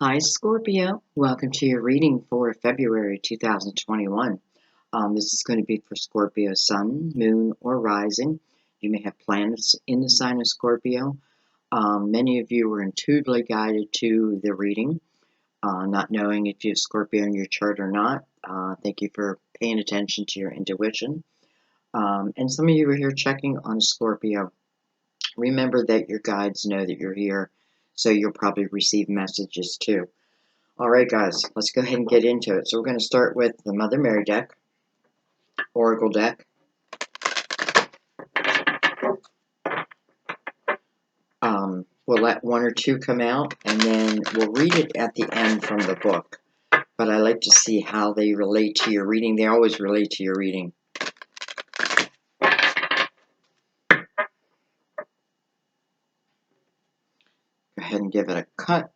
Hi, Scorpio. Welcome to your reading for February 2021. This is going to be for Scorpio Sun, Moon, or Rising. You may have planets in the sign of Scorpio. Many of you were intuitively guided to the reading, not knowing if you have Scorpio in your chart or not. Thank you for paying attention to your intuition. And some of you are here checking on Scorpio. Remember that your guides know that you're here, so you'll probably receive messages too. Alright guys, let's go ahead and get into it. So we're going to start with the Mother Mary deck, Oracle deck. We'll let one or two come out, and then we'll read it at the end from the book. But I like to see how they relate to your reading. They always relate to your reading. Go ahead and give it a cut.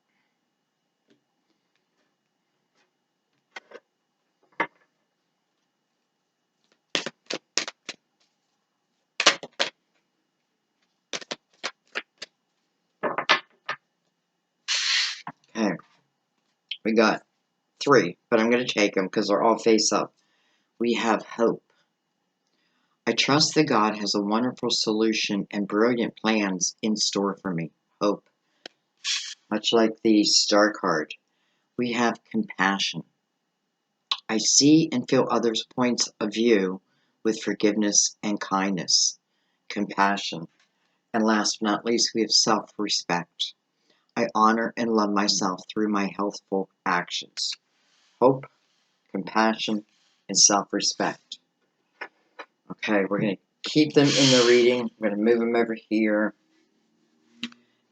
Okay, we got three, but I'm going to take them because they're all face up. We have hope. I trust that God has a wonderful solution and brilliant plans in store for me. Hope. Much like the Star card, we have compassion. I see and feel others' points of view with forgiveness and kindness. Compassion. And last but not least, we have self-respect. I honor and love myself through my healthful actions. Hope, compassion, and self-respect. Okay, we're going to keep them in the reading. We're going to move them over here.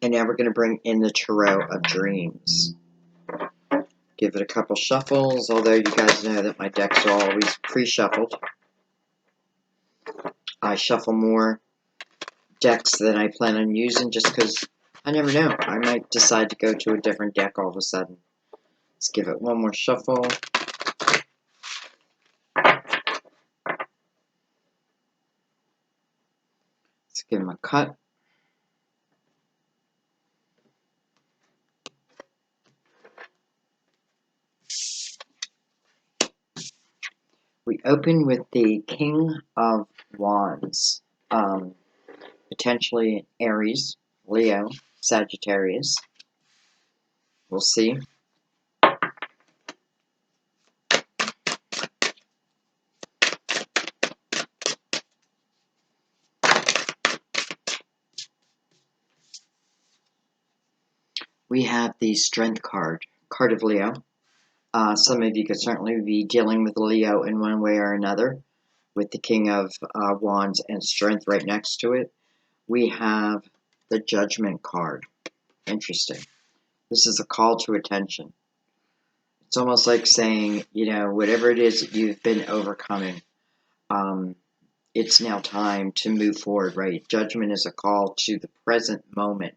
And now we're going to bring in the Tarot of Dreams. Give it a couple shuffles, although you guys know that my decks are always pre-shuffled. I shuffle more decks than I plan on using just because I never know. I might decide to go to a different deck all of a sudden. Let's give it one more shuffle. Let's give them a cut. We open with the King of Wands. Potentially Aries, Leo, Sagittarius. We'll see. We have the Strength card, card of Leo. Some of you could certainly be dealing with Leo in one way or another, with the King of Wands and Strength right next to it. We have the Judgment card. Interesting. This is a call to attention. It's almost like saying, you know, whatever it is that you've been overcoming, it's now time to move forward, right? Judgment is a call to the present moment.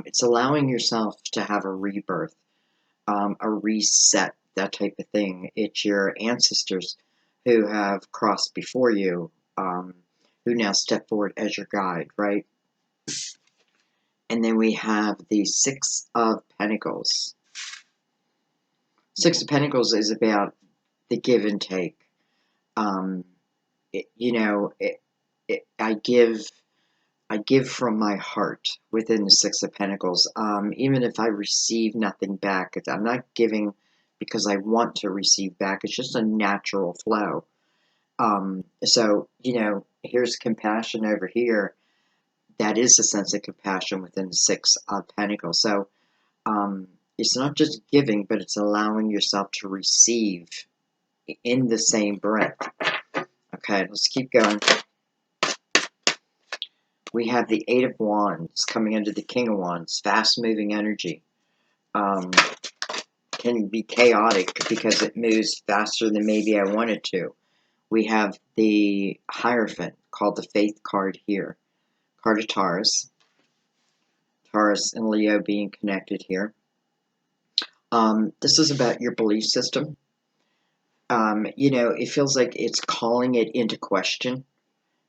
It's allowing yourself to have a rebirth, a reset, that type of thing. It's your ancestors who have crossed before you, who now step forward as your guide, right? And then we have the Six of Pentacles. Six of Pentacles is about the give and take. I give from my heart within the Six of Pentacles. Even if I receive nothing back, I'm not giving because I want to receive back. It's just a natural flow. So, you know, here's compassion over here. That is a sense of compassion within the Six of Pentacles. So, it's not just giving, but it's allowing yourself to receive in the same breath. Okay, let's keep going. We have the Eight of Wands coming under the King of Wands. Fast-moving energy. Can be chaotic because it moves faster than maybe I want it to. We have the Hierophant, called the Faith card here. Card of Taurus. Taurus and Leo being connected here. This is about your belief system. You know, it feels like it's calling it into question.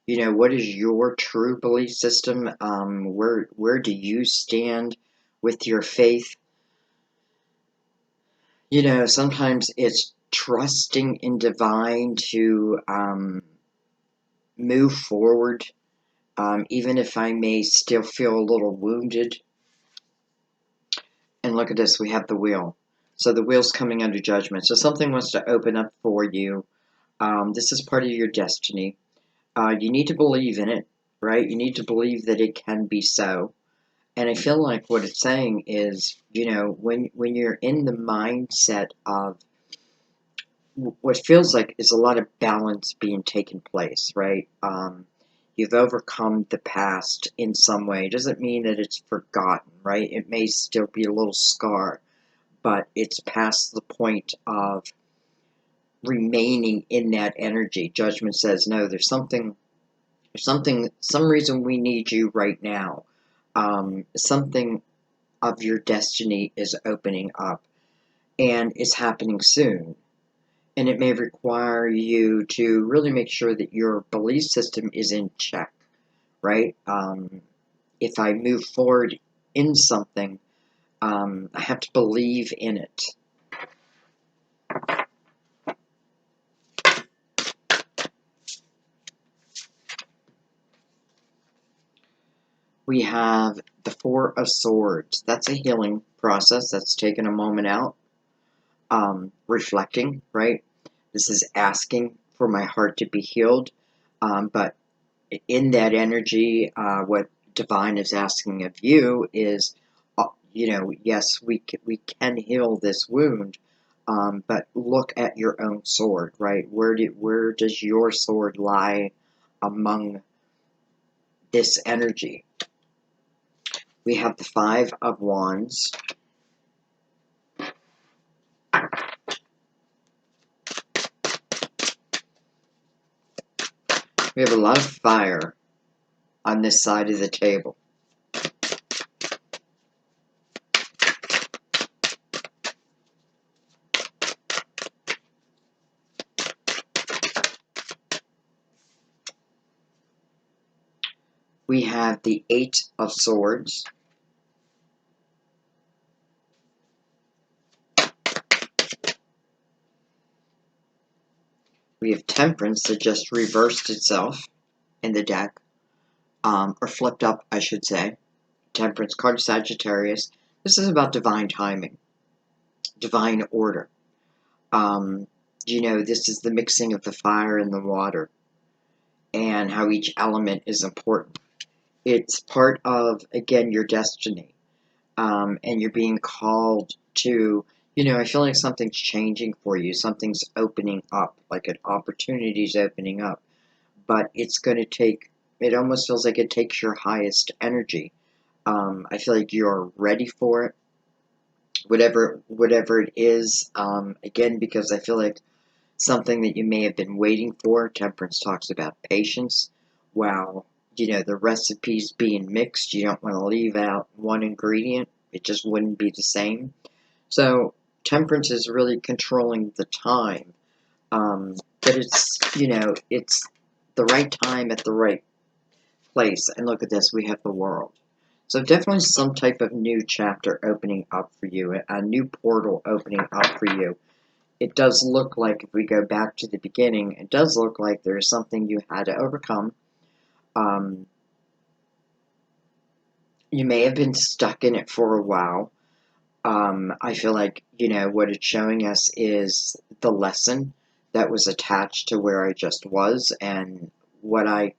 You know, what is your true belief system? Where do you stand with your faith? You know, sometimes it's trusting in divine to move forward, even if I may still feel a little wounded. And look at this, we have the wheel. So the wheel's coming under judgment. So something wants to open up for you. This is part of your destiny. You need to believe in it, right? You need to believe that it can be so. And I feel like what it's saying is, you know, when you're in the mindset of what feels like is a lot of balance being taken place, right? You've overcome the past in some way. It doesn't mean that it's forgotten, right? It may still be a little scar, but it's past the point of remaining in that energy. Judgment says, no, there's something, some reason we need you right now. Something of your destiny is opening up, and it's happening soon. And it may require you to really make sure that your belief system is in check, right? If I move forward in something, I have to believe in it. We have the Four of Swords. That's a healing process. That's taking a moment out, reflecting, right? This is asking for my heart to be healed, but in that energy, what divine is asking of you is, you know, yes, we can heal this wound, but look at your own sword, right? Where does your sword lie among this energy? We have the Five of Wands. We have a lot of fire on this side of the table. We have the Eight of Swords. We have Temperance that just reversed itself in the deck, or flipped up, I should say. Temperance card, Sagittarius. This is about divine timing, divine order. You know, this is the mixing of the fire and the water, and how each element is important. It's part of, again, your destiny. And you're being called to, you know, I feel like something's changing for you. Something's opening up, like an opportunity's opening up. But it's going to take, it almost feels like it takes your highest energy. I feel like you're ready for it, whatever it is. Again, because I feel like something that you may have been waiting for. Temperance talks about patience. While, you know, the recipe's being mixed, you don't want to leave out one ingredient. It just wouldn't be the same. So Temperance is really controlling the time. But it's, you know, it's the right time at the right place. And look at this, we have the World. So definitely some type of new chapter opening up for you, a new portal opening up for you. It does look like, if we go back to the beginning, it does look like there's something you had to overcome. You may have been stuck in it for a while. I feel like, you know, what it's showing us is the lesson that was attached to where I just was, and what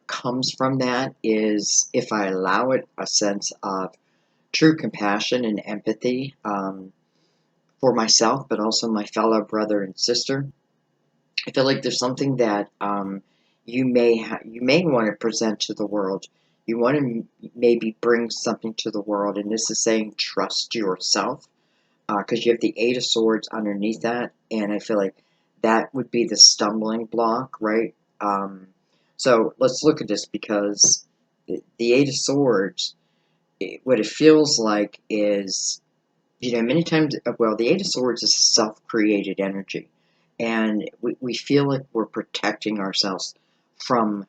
comes from that is, if I allow it, a sense of true compassion and empathy, for myself, but also my fellow brother and sister. I feel like there's something that you may want to present to the world. You want to maybe bring something to the world, and this is saying trust yourself, because you have the Eight of Swords underneath that, and I feel like that would be the stumbling block, right? So let's look at this, because the Eight of Swords, what it feels like is, you know, many times, well, the Eight of Swords is self-created energy, and we feel like we're protecting ourselves from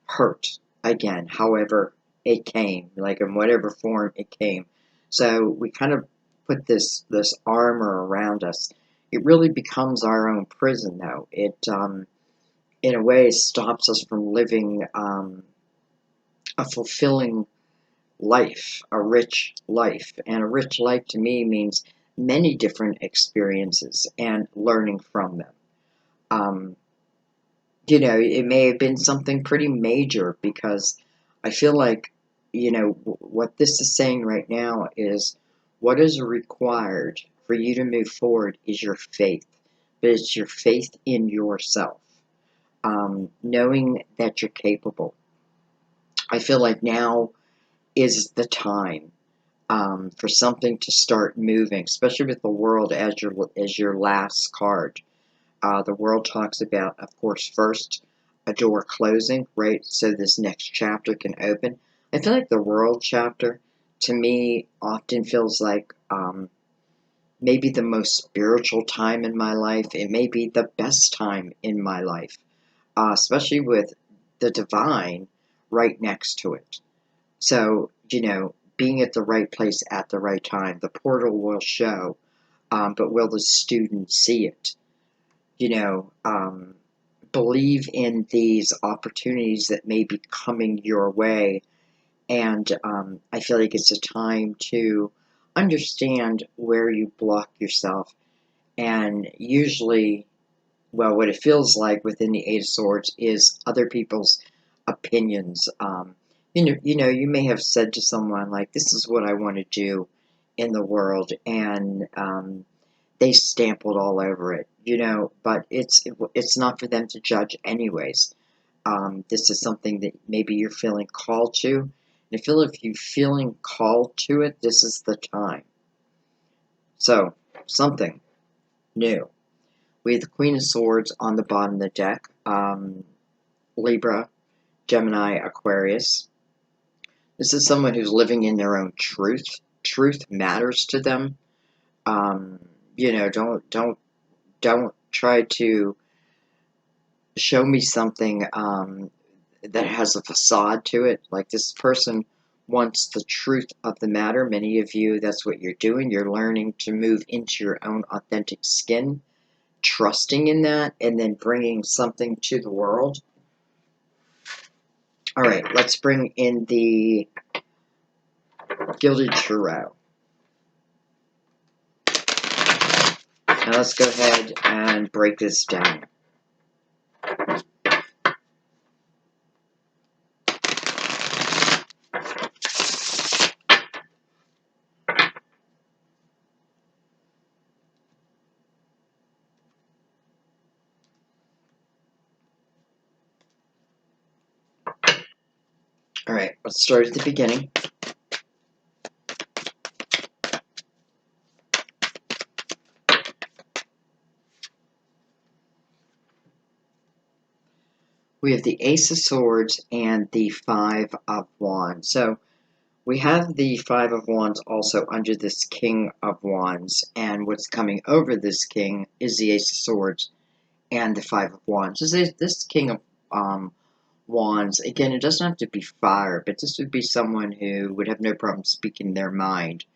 hurt, again, however it came, like in whatever form it came. So we kind of put this armor around us. It really becomes our own prison, though. It, in a way, stops us from living a fulfilling life, a rich life. And a rich life to me means many different experiences and learning from them. You know, it may have been something pretty major, because I feel like, you know, what this is saying right now is what is required for you to move forward is your faith, but it's your faith in yourself, knowing that you're capable. I feel like now is the time for something to start moving, especially with the world as your last card. The world talks about, of course, first a door closing, right? So this next chapter can open. I feel like the world chapter, to me, often feels like maybe the most spiritual time in my life. It may be the best time in my life, especially with the divine right next to it. So, you know, being at the right place at the right time. The portal will show, but will the student see it? You know, believe in these opportunities that may be coming your way. And I feel like it's a time to understand where you block yourself. And usually, well, what it feels like within the Eight of Swords is other people's opinions. You may have said to someone, like, this is what I want to do in the world, and they stampled all over it, but it's not for them to judge anyways. This is something that maybe you're feeling called to. And I feel if you're feeling called to it, this is the time. So, something new. We have the Queen of Swords on the bottom of the deck. Libra, Gemini, Aquarius. This is someone who's living in their own truth. Truth matters to them. Don't try to show me something that has a facade to it. Like, this person wants the truth of the matter. Many of you, that's what you're doing. You're learning to move into your own authentic skin, trusting in that, and then bringing something to the world. All right, let's bring in the Gilded Tarot. Now let's go ahead and break this down. All right, let's start at the beginning. We have the Ace of Swords and the Five of Wands. So we have the Five of Wands also under this King of Wands, and what's coming over this King is the Ace of Swords and the Five of Wands. This King of Wands, again, it doesn't have to be fire, but this would be someone who would have no problem speaking their mind.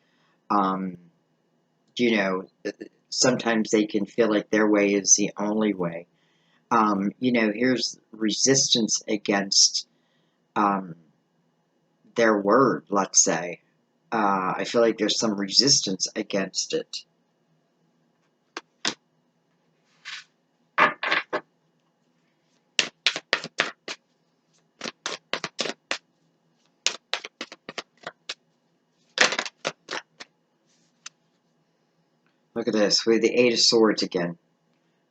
Sometimes they can feel like their way is the only way. Here's resistance against their word, let's say. I feel like there's some resistance against it. Look at this. We have the Eight of Swords again,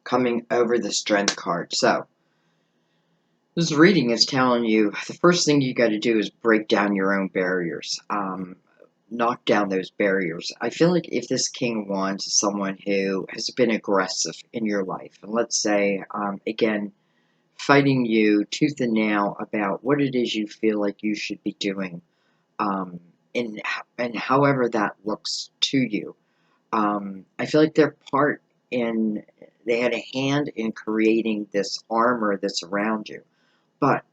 coming over the Strength card. So, this reading is telling you the first thing you got to do is break down your own barriers. Knock down those barriers. I feel like if this King of Wands is someone who has been aggressive in your life, and let's say, again, fighting you tooth and nail about what it is you feel like you should be doing, and however that looks to you. I feel like they had a hand in creating this armor that's around you. But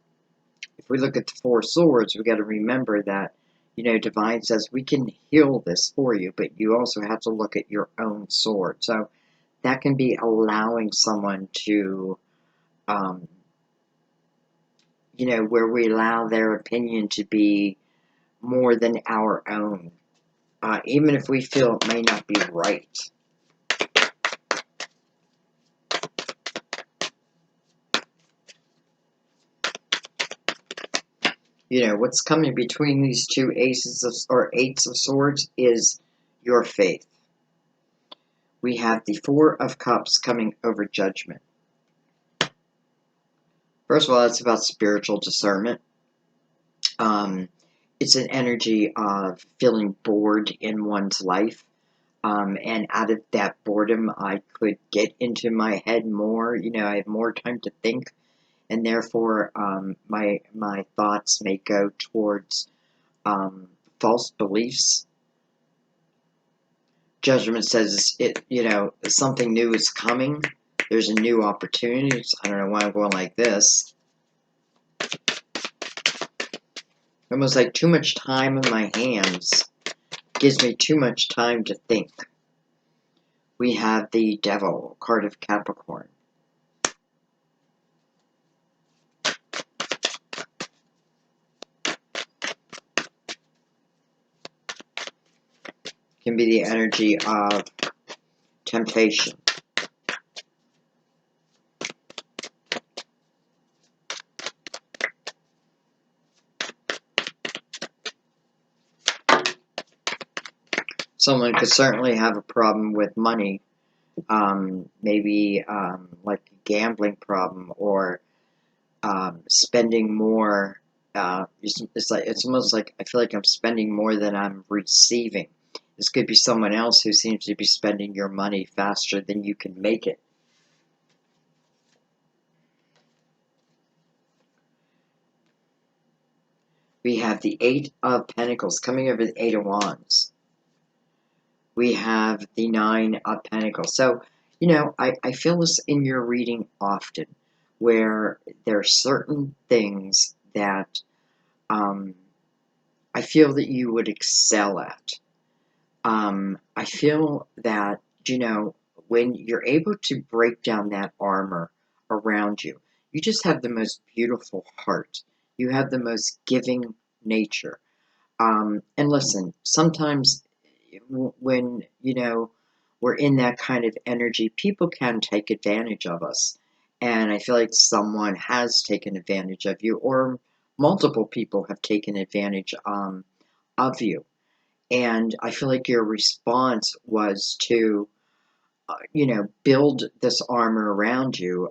if we look at the Four Swords, we got to remember that, You know, Divine says we can heal this for you, but you also have to look at your own sword. So that can be allowing someone to, you know, where we allow their opinion to be more than our own, even if we feel it may not be right. You know, what's coming between these two aces of, or eights of swords is your faith. We have the Four of Cups coming over Judgment. First of all, it's about spiritual discernment. It's an energy of feeling bored in one's life. And out of that boredom, I could get into my head more. You know, I have more time to think, and therefore, my thoughts may go towards false beliefs. Judgment says it. You know, something new is coming. There's a new opportunity. I don't know why I'm going like this. Almost like too much time in my hands gives me too much time to think. We have the Devil, card of Capricorn. Can be the energy of temptation. Someone could certainly have a problem with money, maybe like a gambling problem, or spending more. It's almost like I feel like I'm spending more than I'm receiving. This could be someone else who seems to be spending your money faster than you can make it. We have the Eight of Pentacles coming over the Eight of Wands. We have the Nine of Pentacles. So, you know, I feel this in your reading often, where there are certain things that I feel that you would excel at. I feel that, you know, when you're able to break down that armor around you, you just have the most beautiful heart. You have the most giving nature. And listen, sometimes when, you know, we're in that kind of energy, people can take advantage of us. And I feel like someone has taken advantage of you, or multiple people have taken advantage of you. And I feel like your response was to, you know, build this armor around you.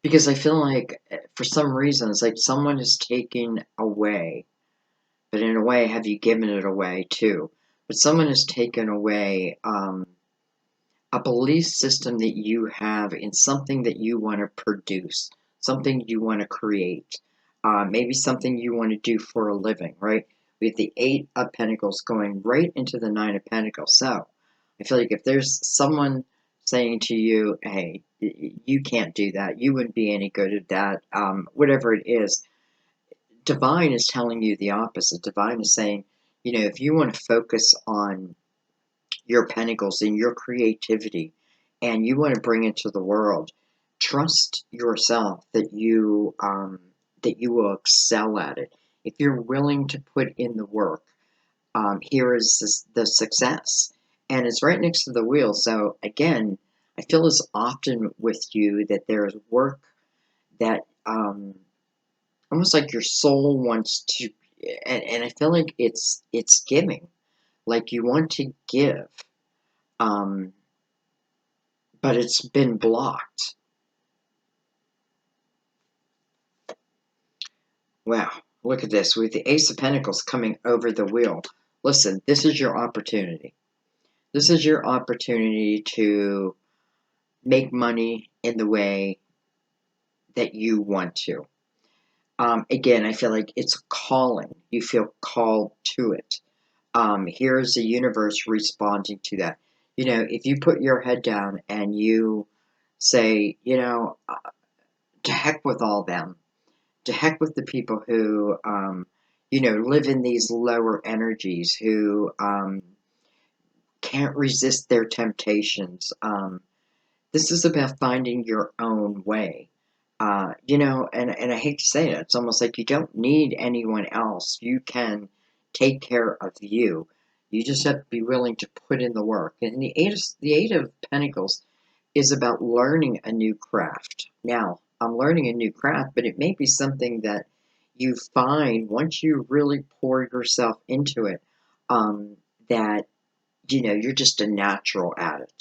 Because I feel like for some reason, it's like someone is taking away. But in a way, have you given it away too? But someone has taken away a belief system that you have in something that you want to produce, something you want to create, maybe something you want to do for a living, right? We have the Eight of Pentacles going right into the Nine of Pentacles. So I feel like if there's someone saying to you, hey, you can't do that, you wouldn't be any good at that, whatever it is, Divine is telling you the opposite. Divine is saying, you know, if you want to focus on your pentacles and your creativity and you want to bring it to the world, trust yourself that you will excel at it. If you're willing to put in the work, here is the success. And it's right next to the wheel. So again, I feel as often with you that there is work that almost like your soul wants to, and I feel like it's giving, like you want to give, but it's been blocked. Wow, look at this with the Ace of Pentacles coming over the wheel. Listen, this is your opportunity. This is your opportunity to make money in the way that you want to. Again, I feel like it's calling. You feel called to it. Here's the universe responding to that. You know, if you put your head down and you say, you know, to heck with all them, To heck with the people who, you know, live in these lower energies, who can't resist their temptations. This is about finding your own way. You know, and I hate to say it, it's almost like you don't need anyone else. You can take care of you. You just have to be willing to put in the work. And the Eight of Pentacles is about learning a new craft. Now, I'm learning a new craft, but it may be something that you find once you really pour yourself into it, that, you know, you're just a natural at it.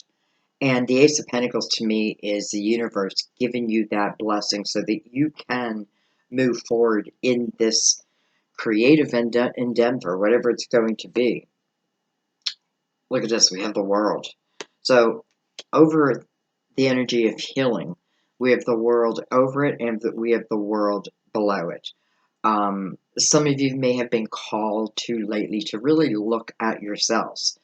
And the Ace of Pentacles to me is the universe giving you that blessing so that you can move forward in this creative endeavor, whatever it's going to be. Look at this, we have the world. So over the energy of healing, we have the world over it and we have the world below it. Some of you may have been called to lately to really look at yourselves,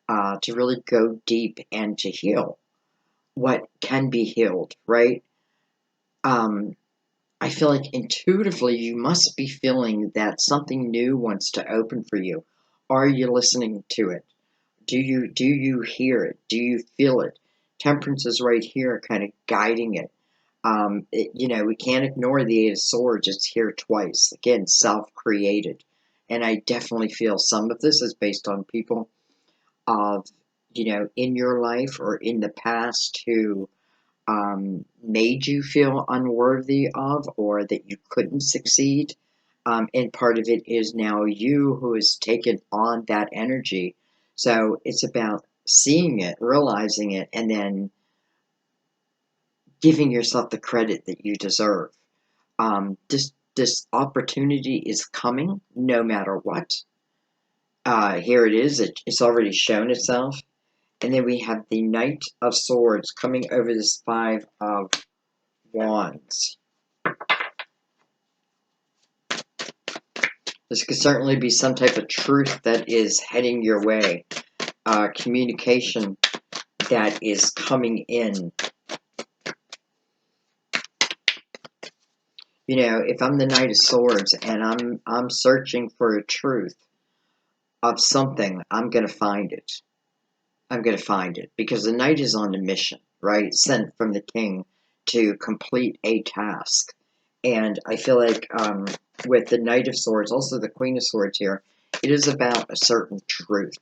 to really go deep and to heal what can be healed, right? I feel like intuitively you must be feeling that something new wants to open for you. Are you listening to it? Do you hear it? Do you feel it? Temperance is right here, kind of guiding it. You know, we can't ignore the Eight of Swords. It's here twice. Again, self-created. And I definitely feel some of this is based on people of, you know, in your life or in the past who made you feel unworthy of or that you couldn't succeed. And part of it is now you who has taken on that energy. So it's about seeing it, realizing it, and then giving yourself the credit that you deserve. This opportunity is coming no matter what. Here it is. It's already shown itself. And then we have the Knight of Swords coming over this Five of Wands. This could certainly be some type of truth that is heading your way. Communication that is coming in. You know, if I'm the Knight of Swords and I'm searching for a truth of something, I'm gonna find it. I'm gonna find it. Because the Knight is on a mission, right? Sent from the King to complete a task. And I feel like with the Knight of Swords, also the Queen of Swords here, it is about a certain truth.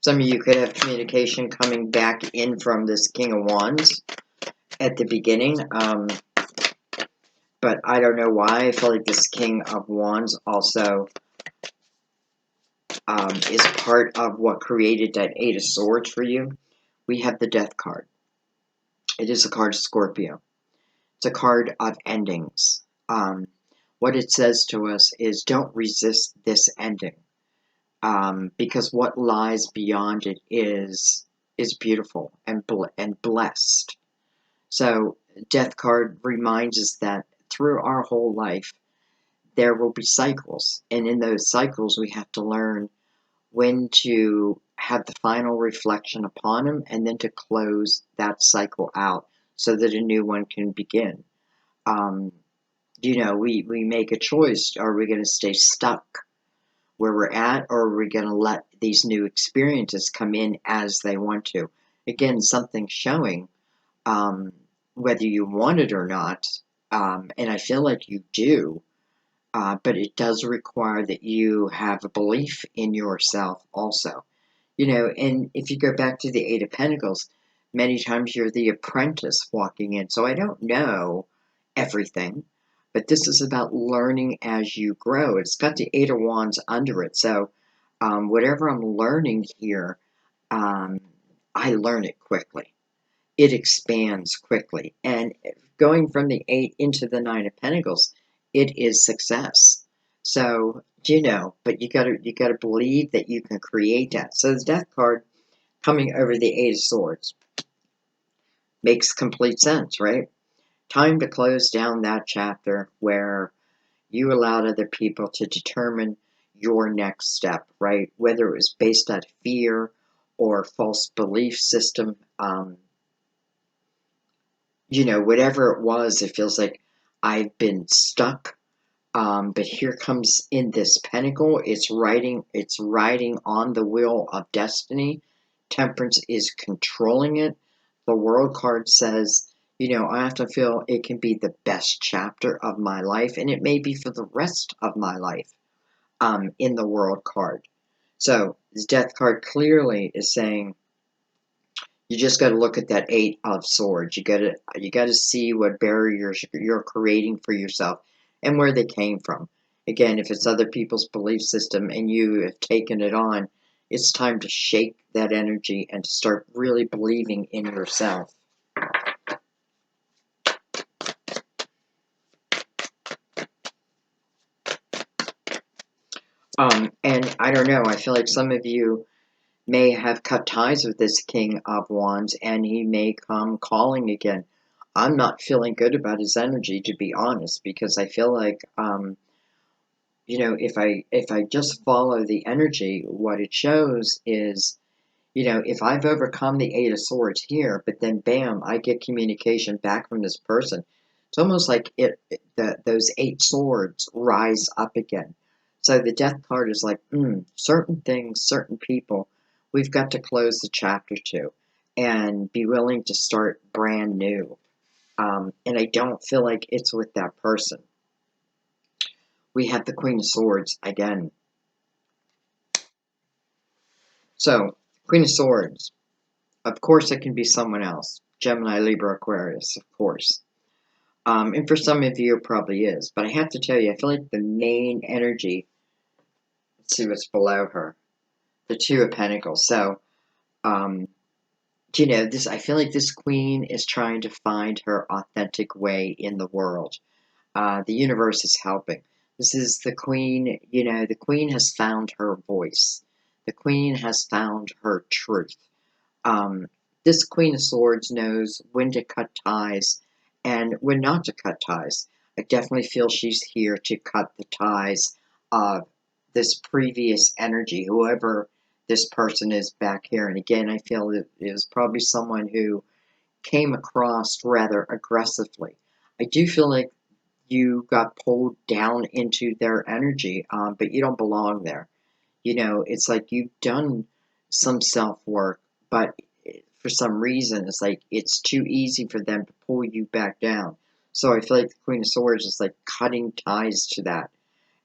Some of you could have communication coming back in from this King of Wands at the beginning. But I don't know why. I feel like this King of Wands also is part of what created that Eight of Swords for you. We have the Death card. It is a card of Scorpio. It's a card of endings. What it says to us is don't resist this ending. Because what lies beyond it is beautiful and blessed. So, Death card reminds us that through our whole life, there will be cycles, and in those cycles, we have to learn when to have the final reflection upon them, and then to close that cycle out so that a new one can begin. You know, we make a choice. Are we going to stay stuck where we're at, or are we going to let these new experiences come in as they want to? Again, something showing whether you want it or not, and I feel like you do, but it does require that you have a belief in yourself also. You know, and if you go back to the Eight of Pentacles, many times you're the apprentice walking in. So I don't know everything, but this is about learning as you grow. It's got the Eight of Wands under it. So whatever I'm learning here, I learn it quickly. It expands quickly. And going from the Eight into the Nine of Pentacles, it is success. So, you know, but you gotta believe that you can create that. So the Death card coming over the Eight of Swords makes complete sense, right? Time to close down that chapter where you allowed other people to determine your next step, right? Whether it was based on fear or false belief system. You know, whatever it was, it feels like I've been stuck. But here comes in this pentacle, it's riding on the wheel of destiny. Temperance is controlling it. The world card says, you know, I have to feel it can be the best chapter of my life, and it may be for the rest of my life, in the world card. So this death card clearly is saying, you just got to look at that Eight of Swords. You got to see what barriers you're creating for yourself and where they came from. Again, if it's other people's belief system and you have taken it on, it's time to shake that energy and to start really believing in yourself. And I don't know, I feel like some of you may have cut ties with this King of Wands and he may come calling again. I'm not feeling good about his energy, to be honest, because I feel like, you know, if I just follow the energy, what it shows is, you know, if I've overcome the Eight of Swords here, but then bam, I get communication back from this person. It's almost like those Eight Swords rise up again. So the Death card is like, certain things, certain people, we've got to close the chapter to and be willing to start brand new. And I don't feel like it's with that person. We have the Queen of Swords again. So, Queen of Swords. Of course, it can be someone else. Gemini, Libra, Aquarius, of course. And for some of you, it probably is. But I have to tell you, I feel like the main energy. Let's see what's below her. The Two of Pentacles. So, you know, I feel like this queen is trying to find her authentic way in the world. The universe is helping. This is the queen, you know, the queen has found her voice. The queen has found her truth. Um, this Queen of Swords knows when to cut ties and when not to cut ties. I definitely feel she's here to cut the ties of this previous energy, whoever this person is back here. And again, I feel it is probably someone who came across rather aggressively. I do feel like you got pulled down into their energy, but you don't belong there. You know, it's like you've done some self-work, but for some reason, it's like it's too easy for them to pull you back down. So I feel like the Queen of Swords is like cutting ties to that.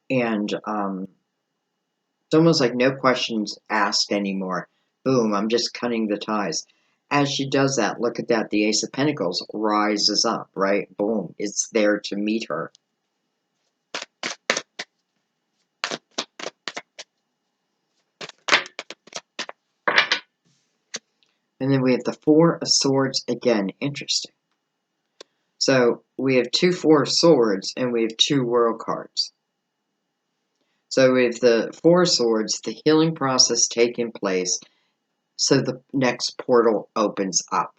And it's almost like no questions asked anymore. Boom, I'm just cutting the ties. As she does that, look at that, the Ace of Pentacles rises up, right? Boom, it's there to meet her. And then we have the Four of Swords again. Interesting. So we have two Four of Swords and we have two World cards. So we have the Four of Swords, the healing process taking place, so the next portal opens up.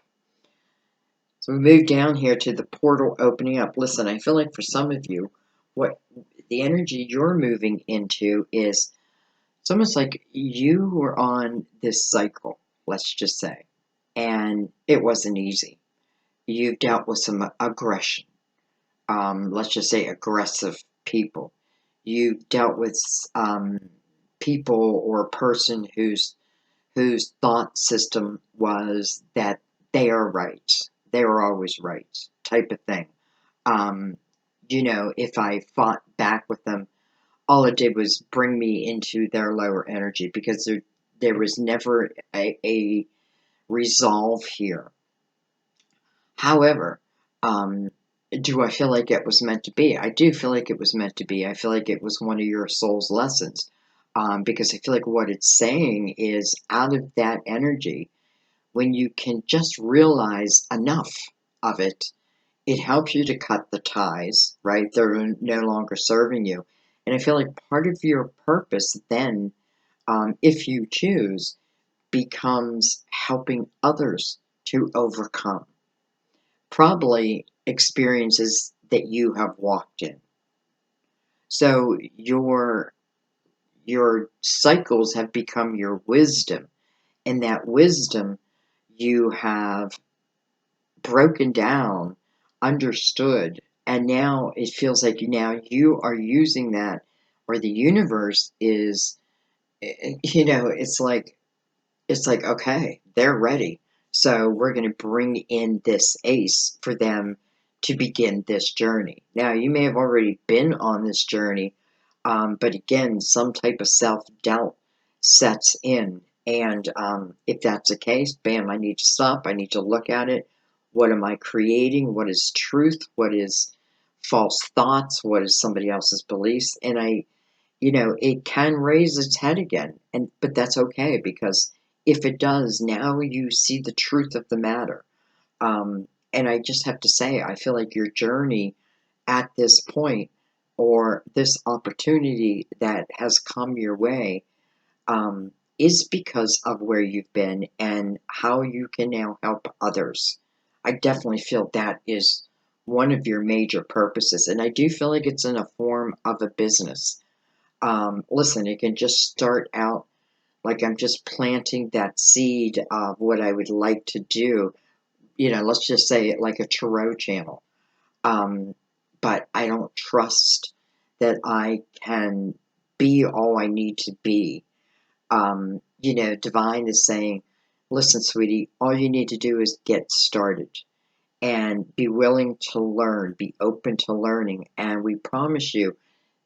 So we move down here to the portal opening up. Listen, I feel like for some of you, what the energy you're moving into is, it's almost like you were on this cycle, let's just say, and it wasn't easy. You've dealt with some aggression. Let's just say aggressive people. You've dealt with people or a person whose thought system was that they are right, they were always right, type of thing. You know, if I fought back with them, all it did was bring me into their lower energy because there was never a resolve here. However, do I feel like it was meant to be? I do feel like it was meant to be. I feel like it was one of your soul's lessons. Because I feel like what it's saying is out of that energy, when you can just realize enough of it, it helps you to cut the ties, right? They're no longer serving you. And I feel like part of your purpose then, if you choose, becomes helping others to overcome probably experiences that you have walked in. So your cycles have become your wisdom, and that wisdom you have broken down, understood, and now it feels like now you are using that, or the universe is, it's like, okay, they're ready. So we're going to bring in this ace for them to begin this journey. Now, you may have already been on this journey, but again, some type of self-doubt sets in. And if that's the case, bam, I need to stop. I need to look at it. What am I creating? What is truth? What is false thoughts? What is somebody else's beliefs? And it can raise its head again, but that's okay, because if it does, now you see the truth of the matter. And I just have to say, I feel like your journey at this point, or this opportunity that has come your way, is because of where you've been and how you can now help others. I definitely feel that is one of your major purposes, and I do feel like it's in a form of a business. Listen, it can just start out like I'm just planting that seed of what I would like to do. Let's just say it like a tarot channel. Um, but I don't trust that I can be all I need to be. Divine is saying, listen, sweetie, all you need to do is get started and be willing to learn, be open to learning. And we promise you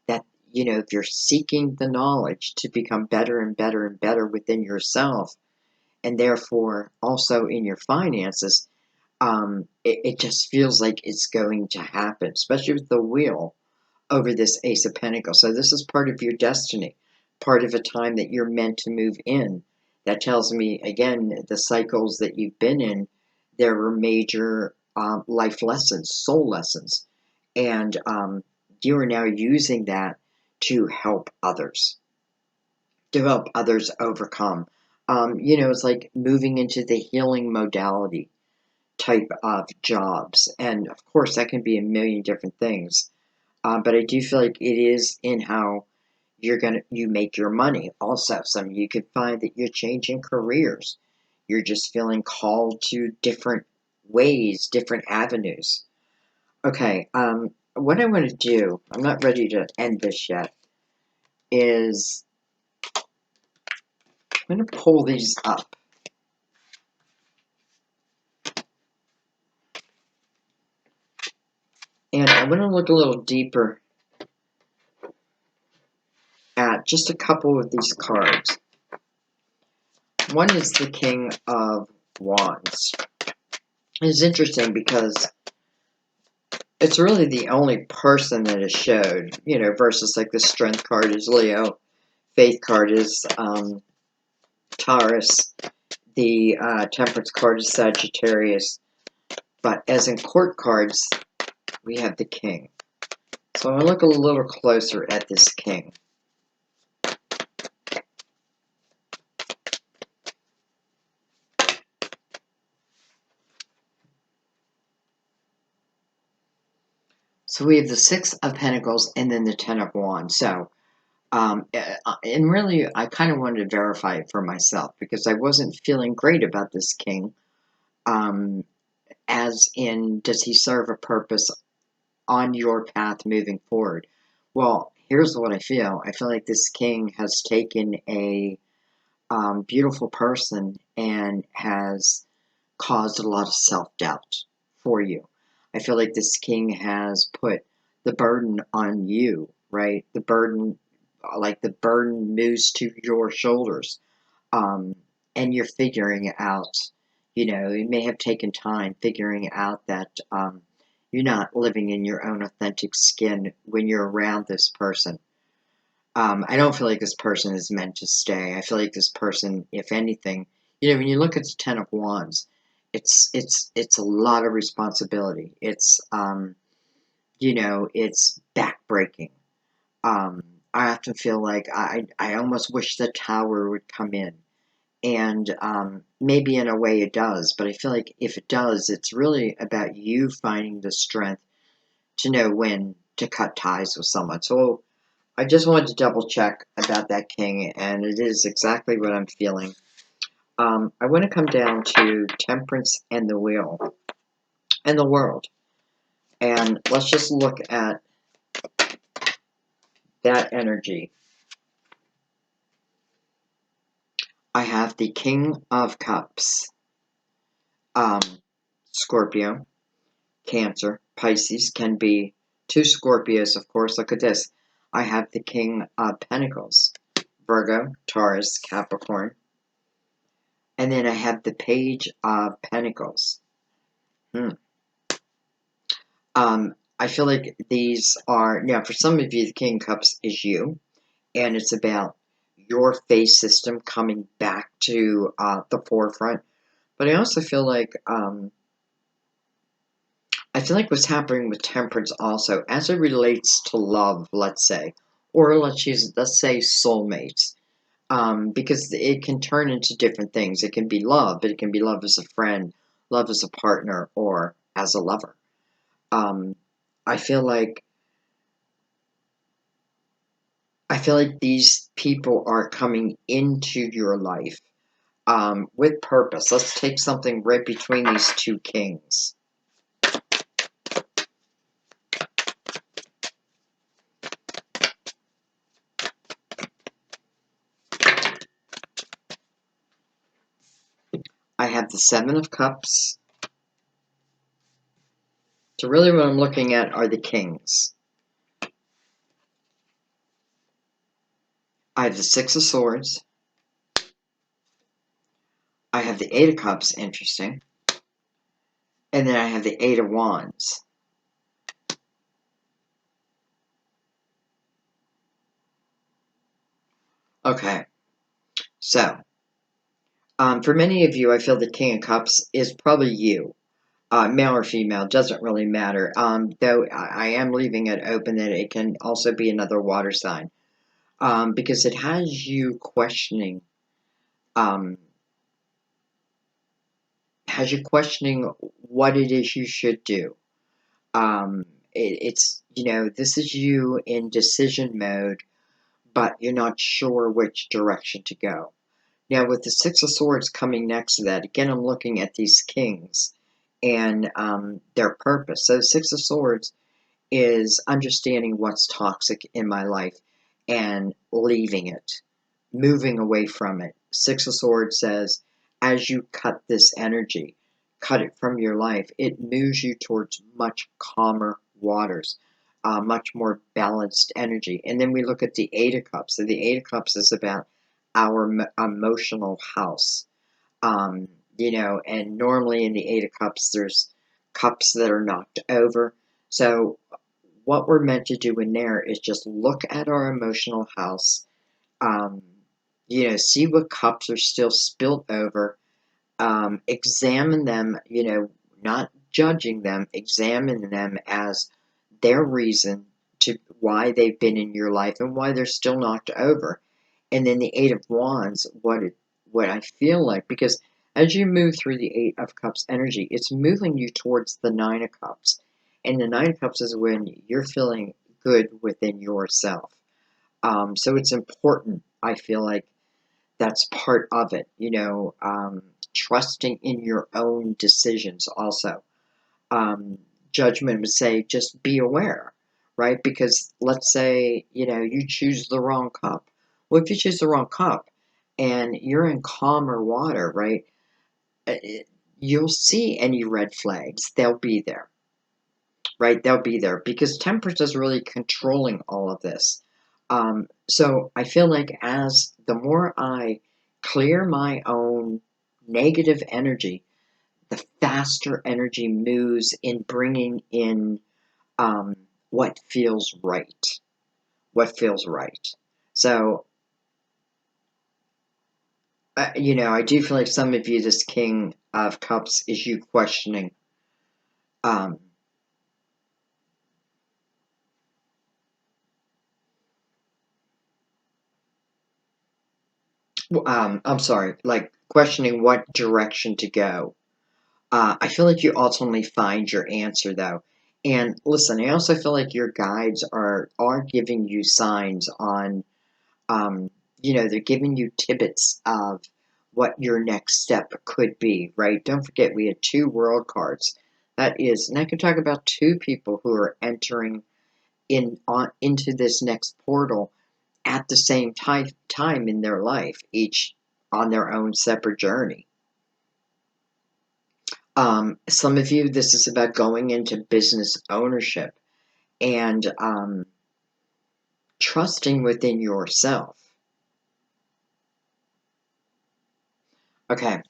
that, if you're seeking the knowledge to become better and better and better within yourself, and therefore also in your finances, it just feels like it's going to happen, especially with the wheel over this Ace of Pentacles. So this is part of your destiny, part of a time that you're meant to move in. That tells me, again, the cycles that you've been in, there were major life lessons, soul lessons. And you are now using that to help others, overcome. It's like moving into the healing modality type of jobs. And of course, that can be a million different things. But I do feel like it is in how you make your money. Also, some you could find that you're changing careers. You're just feeling called to different ways, different avenues. Okay, what I want to do, I'm not ready to end this yet, is I'm going to pull these up. And I'm going to look a little deeper at just a couple of these cards. One is the King of Wands. It's interesting because it's really the only person that is showed, versus like the Strength card is Leo, Faith card is Taurus, the Temperance card is Sagittarius, but as in court cards, we have the King. So I'm going to look a little closer at this King. So we have the Six of Pentacles and then the Ten of Wands. So, and really, I kind of wanted to verify it for myself because I wasn't feeling great about this King. As in, does he serve a purpose on your path moving forward? Well, here's what I feel. I feel like this King has taken a beautiful person and has caused a lot of self-doubt for you. I feel like this King has put the burden on you, right? The burden, like the burden moves to your shoulders. And you're figuring out, it may have taken time figuring out that you're not living in your own authentic skin when you're around this person. I don't feel like this person is meant to stay. I feel like this person, if anything, when you look at the Ten of Wands, it's a lot of responsibility. It's it's backbreaking. I often feel like I almost wish the Tower would come in, and maybe in a way it does, but I feel like if it does, it's really about you finding the strength to know when to cut ties with someone. So I just wanted to double check about that King, and it is exactly what I'm feeling. I want to come down to Temperance and the Wheel and the World. And let's just look at that energy. I have the King of Cups, Scorpio, Cancer, Pisces, can be two Scorpios, of course. Look at this. I have the King of Pentacles, Virgo, Taurus, Capricorn. And then I have the Page of Pentacles. I feel like these are, now for some of you, the King of Cups is you. And it's about your faith system coming back to the forefront. But I also feel like what's happening with Temperance also, as it relates to love, let's say, or let's say soulmates, because it can turn into different things. It can be love, but it can be love as a friend, love as a partner, or as a lover. I feel like these people are coming into your life with purpose. Let's take something right between these two kings. I have the Seven of Cups. So really what I'm looking at are the kings. I have the Six of Swords. I have the Eight of Cups, interesting. And then I have the Eight of Wands. Okay, so for many of you, I feel the King of Cups is probably you. Male or female, doesn't really matter. Though I am leaving it open that it can also be another water sign. Because it has you questioning, what it is you should do. It's, this is you in decision mode, but you're not sure which direction to go. Now, with the Six of Swords coming next to that, again, I'm looking at these kings and their purpose. So, Six of Swords is understanding what's toxic in my life and leaving it, moving away from it. Six of Swords says, as you cut this energy, cut it from your life, it moves you towards much calmer waters, much more balanced energy. And then we look at the Eight of Cups. So the Eight of Cups is about our emotional house. And normally in the Eight of Cups, there's cups that are knocked over. So what we're meant to do in there is just look at our emotional house, see what cups are still spilled over, examine them, not judging them, examine them as their reason to why they've been in your life and why they're still knocked over. And then the Eight of Wands, what I feel like, because as you move through the Eight of Cups energy, it's moving you towards the Nine of Cups. And the Nine of Cups is when you're feeling good within yourself. So it's important, I feel like that's part of it, trusting in your own decisions also. Judgment would say just be aware, right? Because let's say, you choose the wrong cup. Well, if you choose the wrong cup and you're in calmer water, right, you'll see any red flags. They'll be there, right? They'll be there because Temperance is really controlling all of this. So I feel like as the more I clear my own negative energy, the faster energy moves in bringing in what feels right. What feels right. So, I do feel like some of you, this King of Cups, is you questioning. I'm sorry, like questioning what direction to go. I feel like you ultimately find your answer though. And listen, I also feel like your guides are giving you signs on, they're giving you tidbits of what your next step could be, right? Don't forget, we had 2 world cards. That is, and I can talk about 2 people who are entering into this next portal at the same time in their life, each on their own separate journey. Some of you, this is about going into business ownership and trusting within yourself. Okay.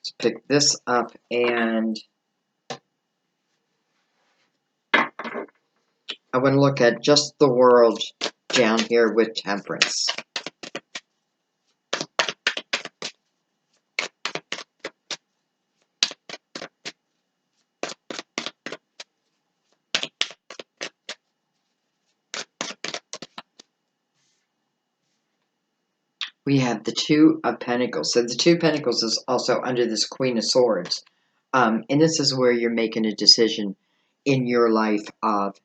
Let's pick this up, and I want to look at just the world down here with Temperance. We have the 2 of Pentacles. So the 2 of Pentacles is also under this Queen of Swords. And this is where you're making a decision in your life of,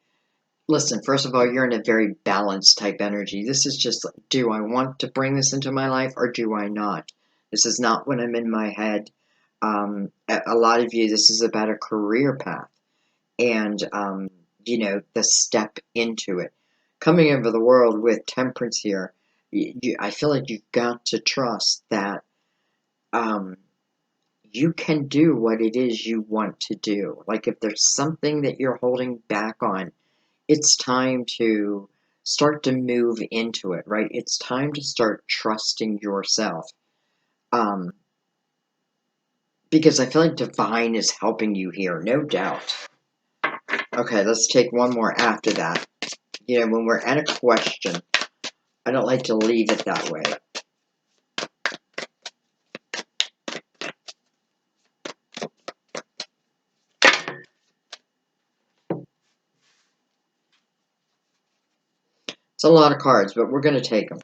listen, first of all, you're in a very balanced type energy. This is just, do I want to bring this into my life or do I not? This is not when I'm in my head. A lot of you, this is about a career path and, you know, the step into it. Coming over the world with Temperance here, I feel like you've got to trust that you can do what it is you want to do. Like if there's something that you're holding back on, it's time to start to move into it, right? It's time to start trusting yourself. Because I feel like divine is helping you here, no doubt. Okay, let's take one more after that. You know, when we're at a question, I don't like to leave it that way. It's a lot of cards, but we're going to take them.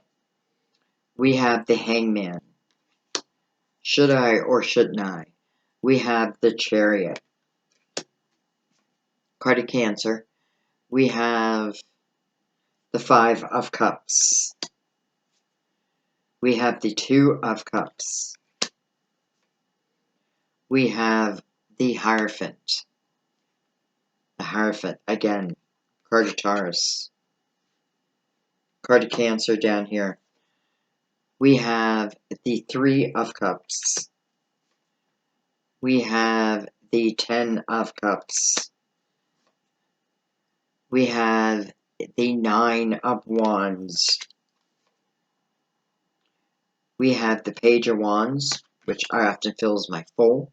We have the Hangman. Should I or shouldn't I? We have the Chariot. Card of Cancer. We have the 5 of Cups. We have the 2 of Cups. We have the Hierophant. The Hierophant, again, card of Taurus. Card of Cancer down here. We have the 3 of Cups. We have the 10 of Cups. We have the 9 of Wands. We have the Page of Wands, which I often feel is my Fool.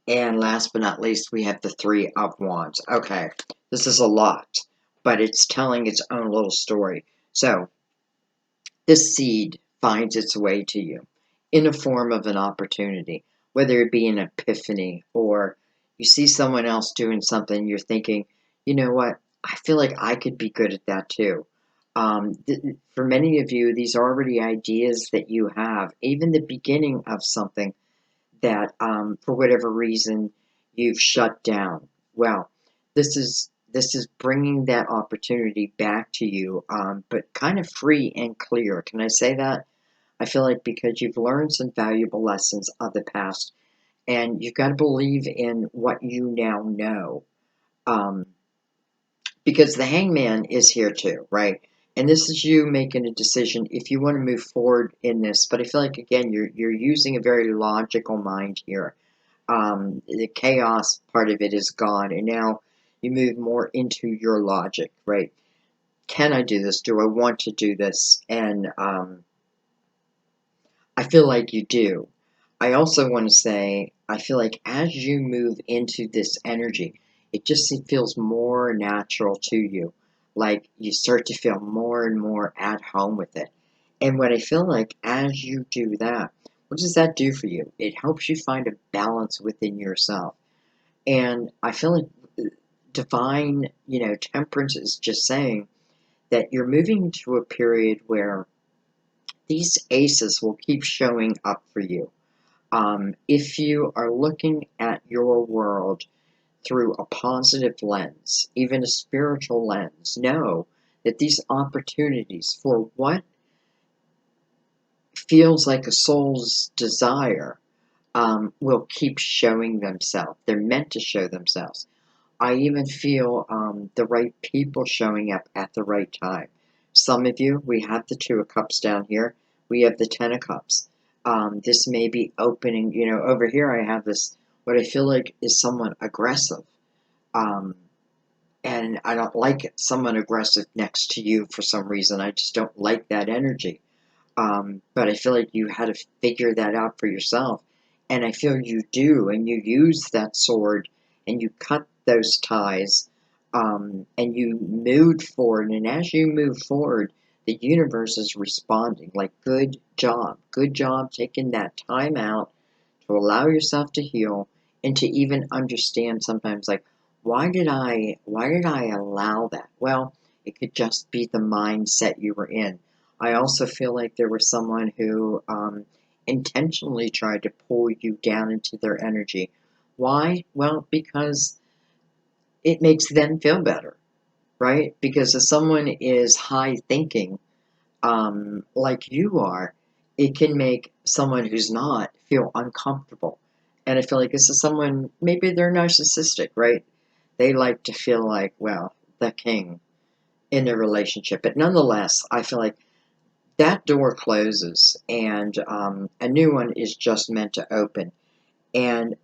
And last but not least, we have the 3 of Wands. Okay, this is a lot, but it's telling its own little story. So, this seed finds its way to you in a form of an opportunity, whether it be an epiphany or you see someone else doing something, you're thinking, you know what, I feel like I could be good at that too. For many of you, these are already ideas that you have, even the beginning of something that, for whatever reason, you've shut down. Well, this is bringing that opportunity back to you, but kind of free and clear. Can I say that? I feel like because you've learned some valuable lessons of the past, and you've got to believe in what you now know. Because the Hangman is here too, right? And this is you making a decision if you want to move forward in this. But I feel like, again, you're using a very logical mind here. The chaos part of it is gone, and now you move more into your logic, right? Can I do this? Do I want to do this? And I feel like you do. I also want to say, I feel like as you move into this energy, it just feels more natural to you. Like you start to feel more and more at home with it. And what I feel like as you do that, what does that do for you? It helps you find a balance within yourself. And I feel like divine, temperance is just saying that you're moving into a period where these aces will keep showing up for you. If you are looking at your world through a positive lens, even a spiritual lens, know that these opportunities for what feels like a soul's desire will keep showing themselves. They're meant to show themselves. I even feel the right people showing up at the right time. Some of you, we have the Two of Cups down here. We have the Ten of Cups. This may be opening, over here I have this, what I feel like is someone aggressive. And I don't like it. Someone aggressive next to you for some reason. I just don't like that energy. But I feel like you had to figure that out for yourself. And I feel you do, and you use that sword, and you cut those ties, and you moved forward. And as you move forward, the universe is responding. Like, good job taking that time out to allow yourself to heal and to even understand sometimes, like, why did I allow that? Well, it could just be the mindset you were in. I also feel like there was someone who intentionally tried to pull you down into their energy. Why? Well, because it makes them feel better, right? Because if someone is high thinking, like you are, it can make someone who's not feel uncomfortable. And I feel like this is someone, maybe they're narcissistic, right? They like to feel like, well, the king in their relationship. But nonetheless, I feel like that door closes and a new one is just meant to open. And,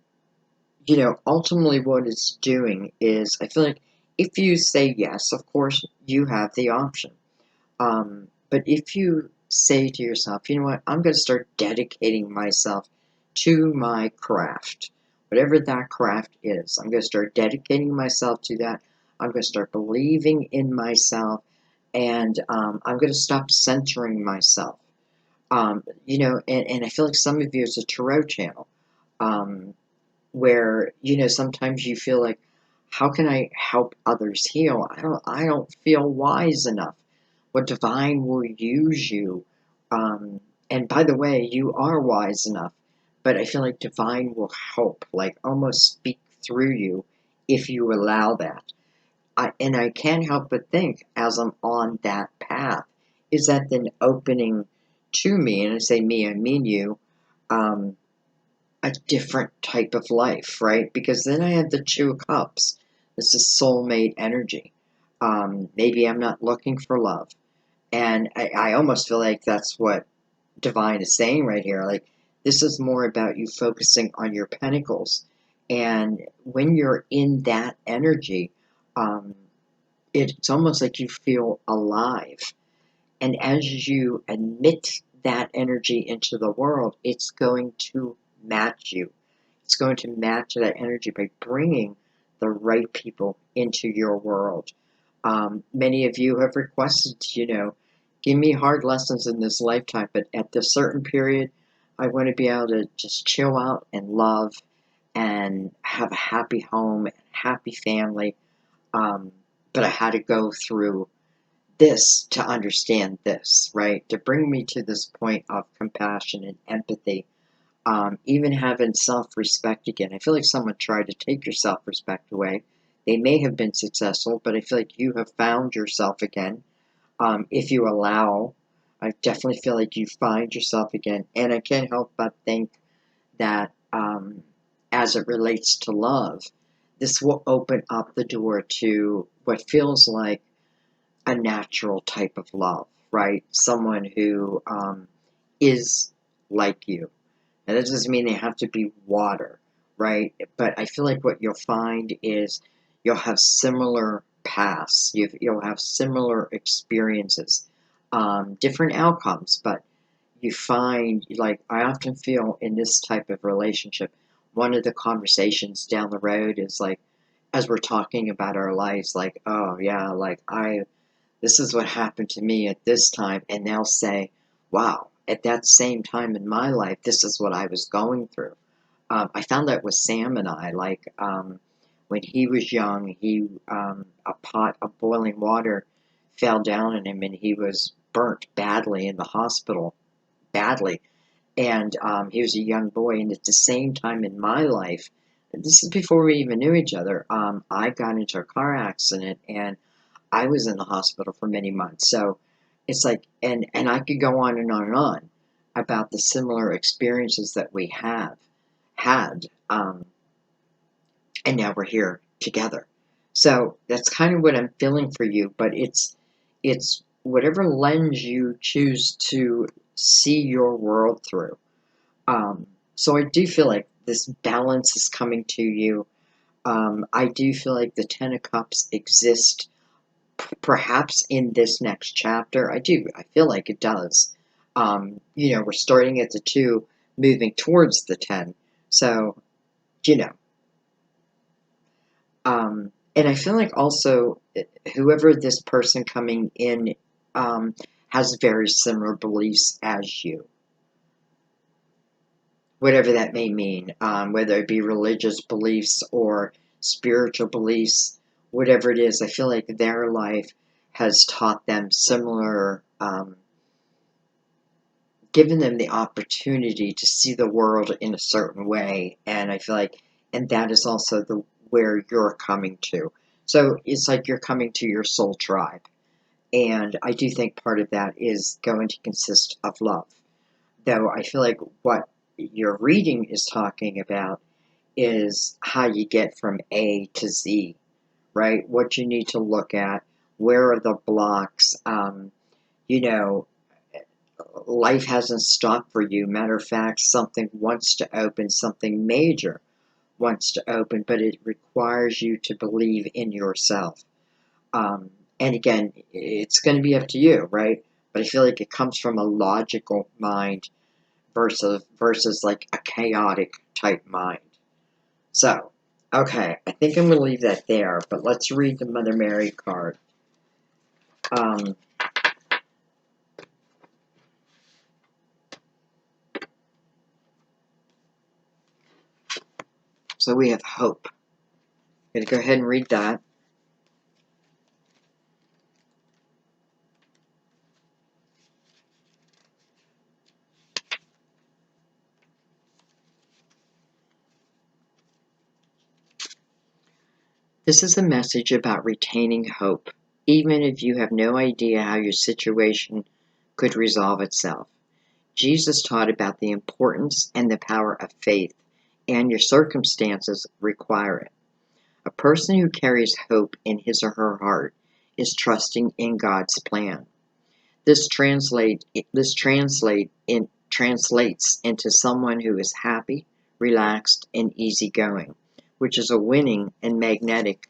ultimately what it's doing is, I feel like if you say yes, of course, you have the option. But if you say to yourself, you know what, I'm going to start dedicating myself to my craft, whatever that craft is, I'm going to start dedicating myself to that. I'm going to start believing in myself, and I'm going to stop censoring myself. And I feel like some of you, it's a tarot channel, um, where, sometimes you feel like, how can I help others heal? I don't feel wise enough. What divine will use you. And by the way, you are wise enough, but I feel like divine will help, like almost speak through you if you allow that. And I can't help but think, as I'm on that path, is that then opening to me, and I say me, I mean you, um, a different type of life, right? Because then I have the Two of Cups. This is soulmate energy. Maybe I'm not looking for love. And I almost feel like that's what Divine is saying right here. Like, this is more about you focusing on your pentacles. And when you're in that energy, um, it's almost like you feel alive. And as you admit that energy into the world, it's going to match you. It's going to match that energy by bringing the right people into your world. Many of you have requested, give me hard lessons in this lifetime, but at this certain period, I want to be able to just chill out and love and have a happy home and happy family. But I had to go through this to understand this, right? To bring me to this point of compassion and empathy, even having self-respect again. I feel like someone tried to take your self-respect away. They may have been successful, but I feel like you have found yourself again. If you allow, I definitely feel like you find yourself again. And I can't help but think that as it relates to love, this will open up the door to what feels like a natural type of love, right? Someone who is like you. And that doesn't mean they have to be water, right? But I feel like what you'll find is you'll have similar paths, you'll have similar experiences, different outcomes, but you find, like, I often feel in this type of relationship, one of the conversations down the road is like, as we're talking about our lives, like, oh yeah, like this is what happened to me at this time, and they'll say, wow, at that same time in my life, this is what I was going through. I found that with Sam and I, like, when he was young, a pot of boiling water fell down on him, and he was burnt badly in the hospital, badly. And he was a young boy, and at the same time in my life, this is before we even knew each other, I got into a car accident, and I was in the hospital for many months. So it's like, and I could go on and on and on about the similar experiences that we have had. And now we're here together. So that's kind of what I'm feeling for you, but it's whatever lens you choose to see your world through. So I do feel like this balance is coming to you. I do feel like the Ten of Cups exist perhaps in this next chapter. I feel like it does. We're starting at the 2, moving towards the 10. So, you know, and I feel like also whoever this person coming in has very similar beliefs as you, whatever that may mean, whether it be religious beliefs or spiritual beliefs, whatever it is. I feel like their life has taught them similar, given them the opportunity to see the world in a certain way, and I feel like, and that is also where you're coming to. So it's like you're coming to your soul tribe, and I do think part of that is going to consist of love. Though I feel like what your reading is talking about is how you get from A to Z, right? What you need to look at, where are the blocks, you know, life hasn't stopped for you. Matter of fact, something wants to open, something major wants to open, but it requires you to believe in yourself. And again, it's going to be up to you, right? But I feel like it comes from a logical mind versus like a chaotic type mind. So, okay, I think I'm going to leave that there, but let's read the Mother Mary card. So we have hope. I'm going to go ahead and read that. This is a message about retaining hope, even if you have no idea how your situation could resolve itself. Jesus taught about the importance and the power of faith, and your circumstances require it. A person who carries hope in his or her heart is trusting in God's plan. This translates into someone who is happy, relaxed, and easygoing, which is a winning and magnetic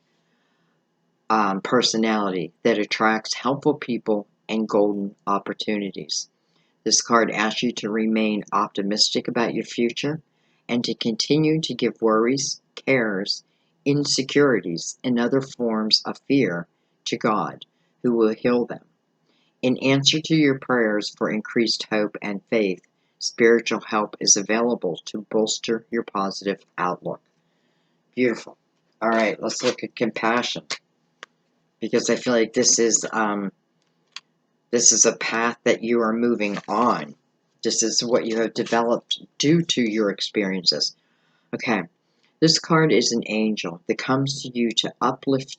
personality that attracts helpful people and golden opportunities. This card asks you to remain optimistic about your future and to continue to give worries, cares, insecurities, and other forms of fear to God, who will heal them. In answer to your prayers for increased hope and faith, spiritual help is available to bolster your positive outlook. Beautiful. All right, let's look at compassion, because I feel like this is a path that you are moving on. This is what you have developed due to your experiences. Okay, this card is an angel that comes to you to uplift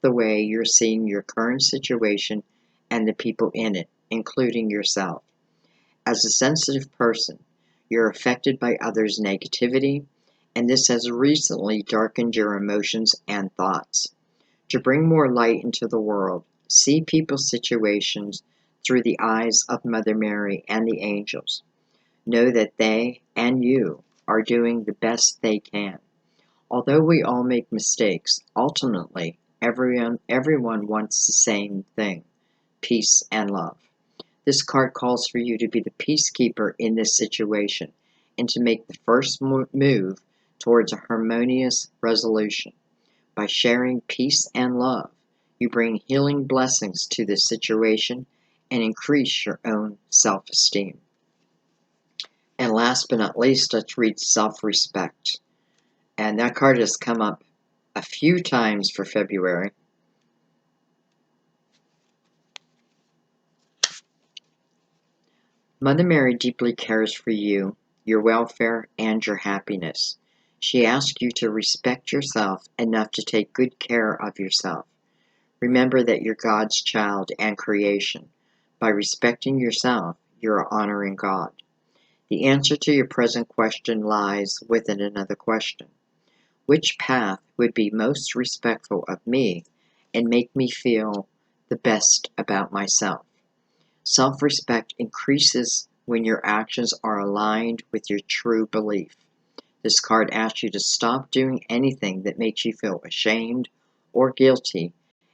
the way you're seeing your current situation and the people in it, including yourself. As a sensitive person, you're affected by others' negativity, and this has recently darkened your emotions and thoughts. To bring more light into the world, see people's situations through the eyes of Mother Mary and the angels. Know that they and you are doing the best they can. Although we all make mistakes, ultimately, everyone wants the same thing: peace and love. This card calls for you to be the peacekeeper in this situation and to make the first move towards a harmonious resolution. By sharing peace and love, you bring healing blessings to this situation and increase your own self-esteem. And last but not least, let's read self-respect. And that card has come up a few times for February. Mother Mary deeply cares for you, your welfare, and your happiness. She asks you to respect yourself enough to take good care of yourself. Remember that you're God's child and creation. By respecting yourself, you're honoring God. The answer to your present question lies within another question. Which path would be most respectful of me and make me feel the best about myself? Self-respect increases when your actions are aligned with your true belief. This card asks you to stop doing anything that makes you feel ashamed or guilty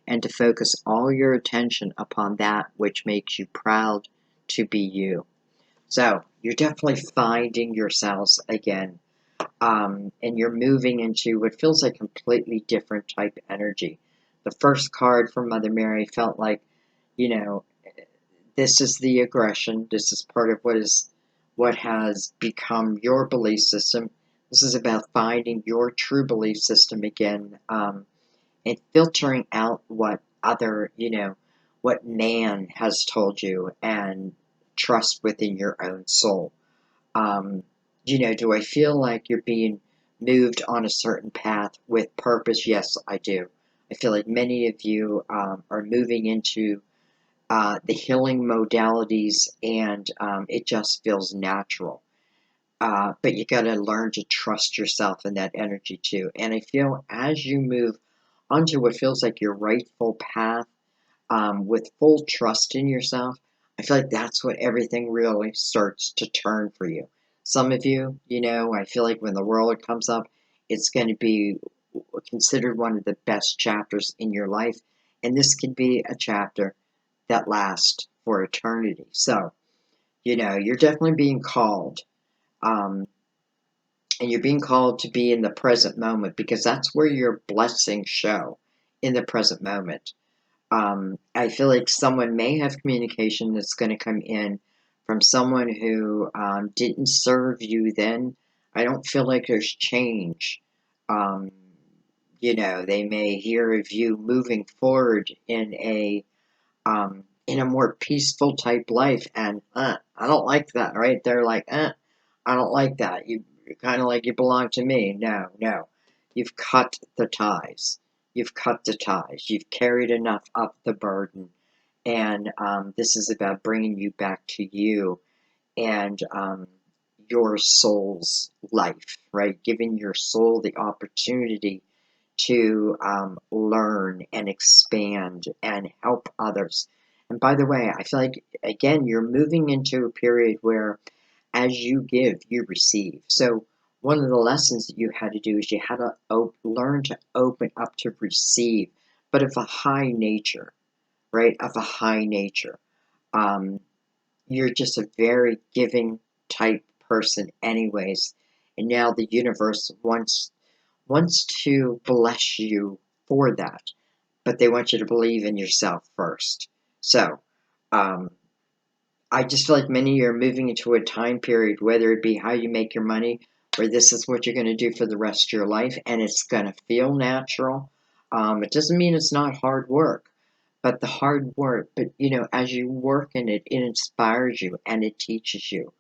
and to focus all your attention upon that which makes you proud to be you. So you're definitely finding yourselves again, and you're moving into what feels like completely different type energy. The first card from Mother Mary felt like, you know, this is the aggression. This is part of what has become your belief system. This is about finding your true belief system again, and filtering out what other, what man has told you, and trust within your own soul. Do I feel like you're being moved on a certain path with purpose? Yes, I do. I feel like many of you are moving into the healing modalities, and it just feels natural. But you got to learn to trust yourself in that energy too. And I feel as you move onto what feels like your rightful path, with full trust in yourself, I feel like that's what everything really starts to turn for you. Some of you, I feel like when the world comes up, it's going to be considered one of the best chapters in your life. And this could be a chapter that lasts for eternity. So, you're definitely being called. Um, and you're being called to be in the present moment because that's where your blessings show, in the present moment. I feel like someone may have communication that's going to come in from someone who didn't serve you then. I don't feel like there's change. Um, they may hear of you moving forward in a more peaceful type life, and I don't like that, right? They're like, I don't like that. You're kind of like you belong to me. No, no. You've cut the ties. You've cut the ties. You've carried enough up the burden. And this is about bringing you back to you and your soul's life, right? Giving your soul the opportunity to learn and expand and help others. And by the way, I feel like, again, you're moving into a period where as you give, you receive. So one of the lessons that you had to do is you had to learn to open up to receive, but of a high nature, right? Of a high nature. Um, you're just a very giving type person anyways. And now the universe wants to bless you for that, but they want you to believe in yourself first. So, um, I just feel like many are moving into a time period, whether it be how you make your money, where this is what you're going to do for the rest of your life, and it's going to feel natural. It doesn't mean it's not hard work, but the hard work, but as you work in it, it inspires you and it teaches you.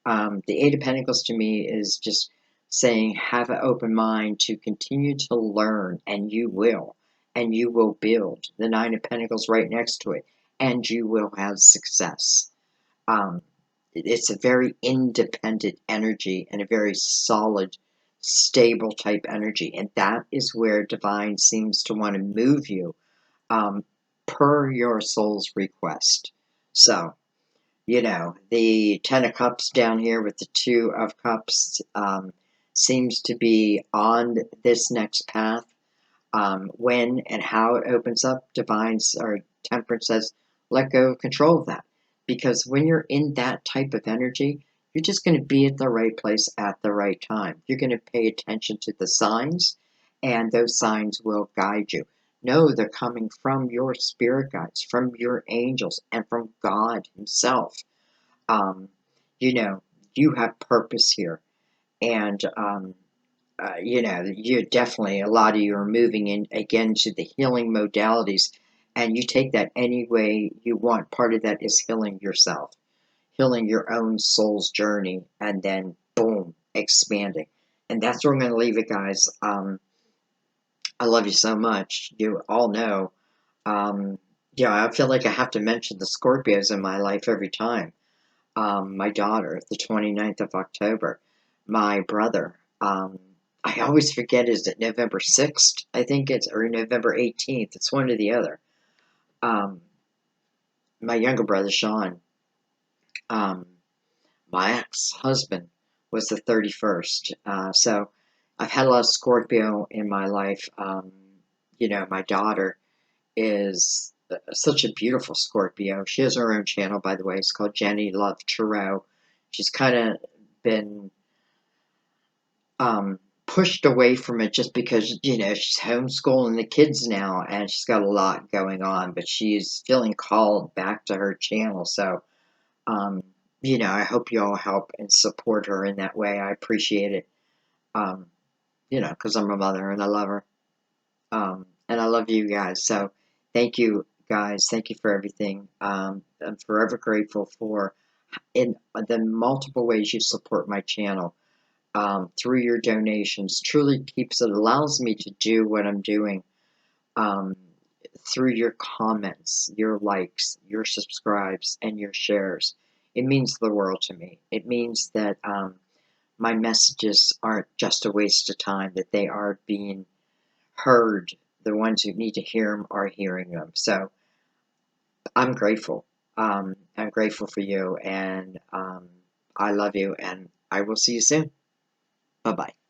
The Eight of Pentacles to me is just saying have an open mind to continue to learn, and you will build. The Nine of Pentacles right next to it, and you will have success. Um, it's a very independent energy and a very solid, stable type energy, and that is where Divine seems to want to move you, um, per your soul's request. So, the Ten of Cups down here with the Two of Cups seems to be on this next path. When and how it opens up, Divine's or Temperance says, let go of control of that. Because when you're in that type of energy, you're just going to be at the right place at the right time. You're going to pay attention to the signs, and those signs will guide you. No, they're coming from your spirit guides, from your angels, and from God Himself. Um, you have purpose here. And you definitely, a lot of you are moving in again to the healing modalities, and you take that any way you want. Part of that is healing yourself, healing your own soul's journey, and then boom, expanding. And that's where I'm going to leave it, guys. I love you so much. You all know Yeah, I feel like I have to mention the Scorpios in my life every time. My daughter, the 29th of October. My brother, I always forget, is it November 6th? I think it's, or November 18th. It's one or the other. Um, my younger brother, Sean, um, my ex-husband was the 31st. So I've had a lot of Scorpio in my life. My daughter is such a beautiful Scorpio. She has her own channel, by the way. It's called Jenny Love Tarot. She's kind of been pushed away from it just because, she's homeschooling the kids now and she's got a lot going on, but she's feeling called back to her channel. So, um, I hope you all help and support her in that way. I appreciate it, um, because I'm a mother and I love her. And I love you guys. So thank you guys. Thank you for everything. I'm forever grateful for in the multiple ways you support my channel. Through your donations truly allows me to do what I'm doing. Um, Through your comments, your likes, your subscribes, and your shares. It means the world to me. It means that my messages aren't just a waste of time, that they are being heard. The ones who need to hear them are hearing them. So I'm grateful. I'm grateful for you, and I love you, and I will see you soon. Bye bye.